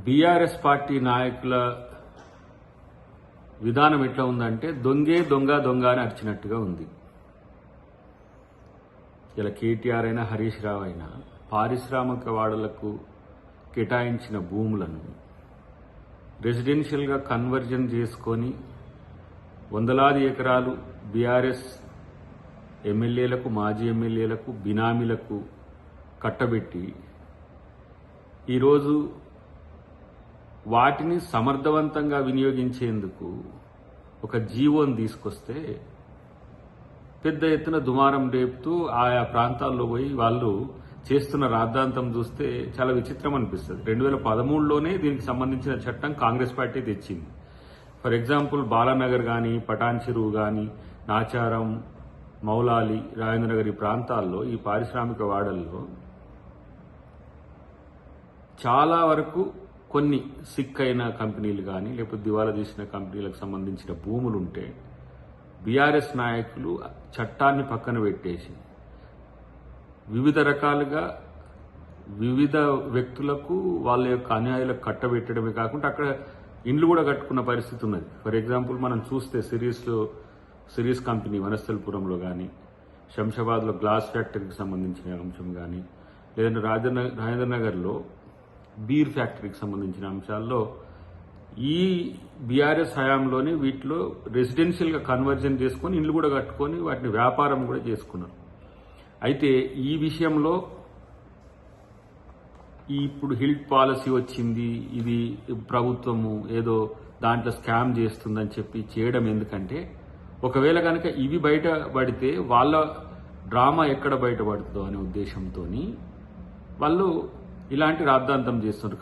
BRS party నాయకుల విధానం ఎట్లా ఉందంటే దొంగే దొంగ దొంగ అని అరిచినట్టుగా ఉంది. ఇలా కేటీఆర్ అయినా హరీష్ రావు అయినా పారిశ్రామిక వాడలకు కేటాయించిన భూములను రెసిడెన్షియల్గా కన్వర్జన్ చేసుకొని వందలాది ఎకరాలు బీఆర్ఎస్ ఎమ్మెల్యేలకు, మాజీ ఎమ్మెల్యేలకు, బినామీలకు కట్టబెట్టి ఈరోజు వాటిని సమర్థవంతంగా వినియోగించేందుకు ఒక జీవోని తీసుకొస్తే పెద్ద ఎత్తున దుమారం రేపుతూ ఆయా ప్రాంతాల్లో పోయి వాళ్ళు చేస్తున్న రాద్ధాంతం చూస్తే చాలా విచిత్రం అనిపిస్తుంది. 2013లోనే దీనికి సంబంధించిన చట్టం కాంగ్రెస్ పార్టీ తెచ్చింది. ఫర్ ఎగ్జాంపుల్ బాలానగర్ కానీ, పటాన్ చెరువు కానీ, నాచారం, మౌలాలి, రాజేంద్రనగర్ ఈ ప్రాంతాల్లో, ఈ పారిశ్రామిక వాడల్లో చాలా వరకు కొన్ని సిక్ అయిన కంపెనీలు కానీ లేకపోతే దివాలా తీసిన కంపెనీలకు సంబంధించిన భూములుంటే బీఆర్ఎస్ నాయకులు చట్టాన్ని పక్కన పెట్టేసి వివిధ రకాలుగా వివిధ వ్యక్తులకు వాళ్ళ యొక్క అన్యాయాలకు కట్టబెట్టడమే కాకుండా అక్కడ ఇండ్లు కూడా కట్టుకున్న పరిస్థితి ఉన్నది. ఫర్ ఎగ్జాంపుల్ మనం చూస్తే సిరీస్ కంపెనీ వనస్థలపురంలో కానీ, శంషాబాద్లో గ్లాస్ ఫ్యాక్టరీకి సంబంధించిన అంశం కానీ, లేదంటే రాజేంద్రనగర్లో బీర్ ఫ్యాక్టరీకి సంబంధించిన అంశాల్లో ఈ బీఆర్ఎస్ హయాంలోనే వీటిలో రెసిడెన్షియల్గా కన్వర్జన్ చేసుకొని ఇండ్లు కూడా కట్టుకొని వాటిని వ్యాపారం కూడా చేసుకున్నారు. అయితే ఈ విషయంలో ఇప్పుడు హిల్ట్ పాలసీ వచ్చింది, ఇది ప్రభుత్వము ఏదో దాంట్లో స్కామ్ చేస్తుందని చెప్పి చేయడం ఎందుకంటే ఒకవేళ కనుక ఇవి బయటపడితే వాళ్ళ డ్రామా ఎక్కడ బయటపడుతుందో అనే ఉద్దేశంతో వాళ్ళు ఇలాంటి రాద్ధాంతం చేస్తున్నారు.